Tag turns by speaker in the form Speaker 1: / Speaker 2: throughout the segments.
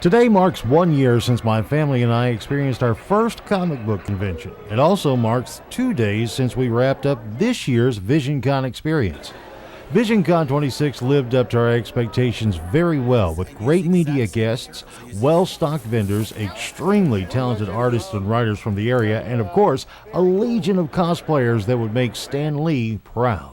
Speaker 1: Today marks 1 year since my family and I experienced our first comic book convention. It also marks 2 days since we wrapped up this year's VisionCon experience. VisionCon 26 lived up to our expectations very well, with great media guests, well-stocked vendors, extremely talented artists and writers from the area, and of course, a legion of cosplayers that would make Stan Lee proud.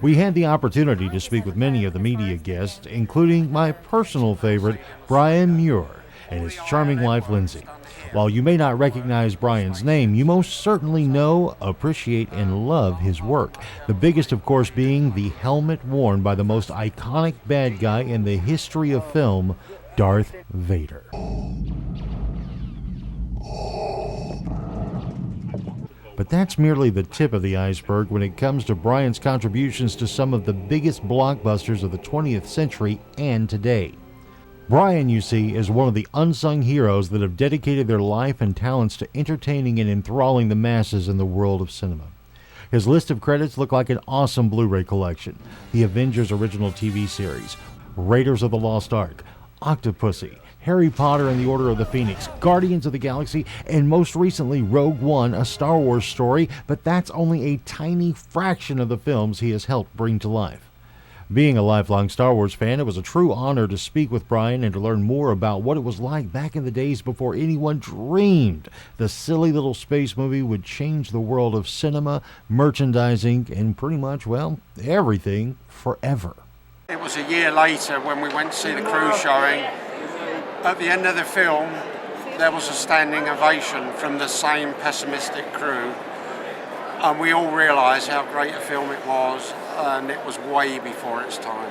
Speaker 1: We had the opportunity to speak with many of the media guests, including my personal favorite, Brian Muir, and his charming wife, Lindsay. While you may not recognize Brian's name, you most certainly know, appreciate, and love his work. The biggest, of course, being the helmet worn by the most iconic bad guy in the history of film, Darth Vader. But that's merely the tip of the iceberg when it comes to Brian's contributions to some of the biggest blockbusters of the 20th century and today. Brian, you see, is one of the unsung heroes that have dedicated their life and talents to entertaining and enthralling the masses in the world of cinema. His list of credits look like an awesome Blu-ray collection: the Avengers original TV series, Raiders of the Lost Ark, Octopussy, Harry Potter and the Order of the Phoenix, Guardians of the Galaxy, and most recently Rogue One, a Star Wars story, but that's only a tiny fraction of the films he has helped bring to life. Being a lifelong Star Wars fan, it was a true honor to speak with Brian and to learn more about what it was like back in the days before anyone dreamed the silly little space movie would change the world of cinema, merchandising, and pretty much, well, everything forever.
Speaker 2: It was a year later when we went to see the crew showing. At the end of the film, there was a standing ovation from the same pessimistic crew, and we all realised how great a film it was, and it was way before its time.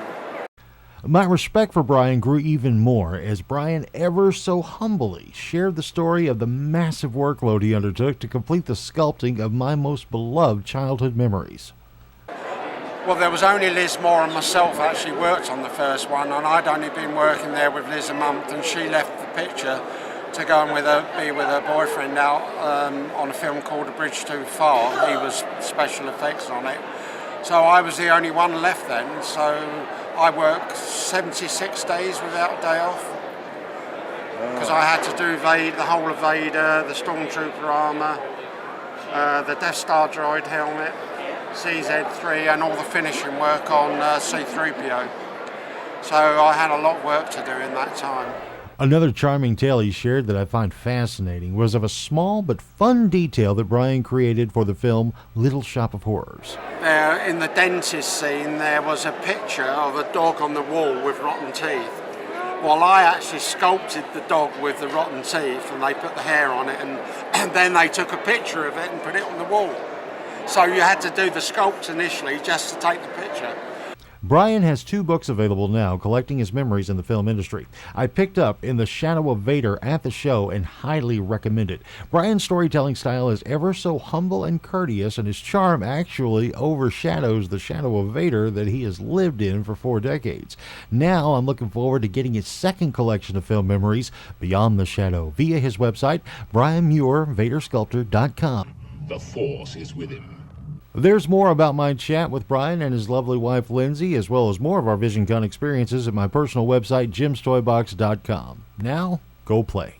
Speaker 1: My respect for Brian grew even more as Brian ever so humbly shared the story of the massive workload he undertook to complete the sculpting of my most beloved childhood memories.
Speaker 2: Well, there was only Liz Moore and myself actually worked on the first one, and I'd only been working there with Liz a month, and she left the picture to go and be with her boyfriend out on a film called A Bridge Too Far. He was special effects on it. So I was the only one left then, so I worked 76 days without a day off. Because I had to do the whole of Vader, the Stormtrooper armour, the Death Star droid helmet, CZ3, and all the finishing work on C3PO. So I had a lot of work to do in that time.
Speaker 1: Another charming tale he shared that I find fascinating was of a small but fun detail that Brian created for the film Little Shop of Horrors.
Speaker 2: There, in the dentist scene, there was a picture of a dog on the wall with rotten teeth. Well, I actually sculpted the dog with the rotten teeth, and they put the hair on it, and then they took a picture of it and put it on the wall. So you had to do the sculpt initially just to take the picture.
Speaker 1: Brian has 2 books available now collecting his memories in the film industry. I picked up In the Shadow of Vader at the show and highly recommend it. Brian's storytelling style is ever so humble and courteous, and his charm actually overshadows the shadow of Vader that he has lived in for 4 decades. Now I'm looking forward to getting his second collection of film memories, Beyond the Shadow, via his website, brianmuir.vadersculptor.com.
Speaker 3: The Force is with him.
Speaker 1: There's more about my chat with Brian and his lovely wife Lindsay, as well as more of our VisionCon experiences at my personal website, jimstoybox.com. Now, go play.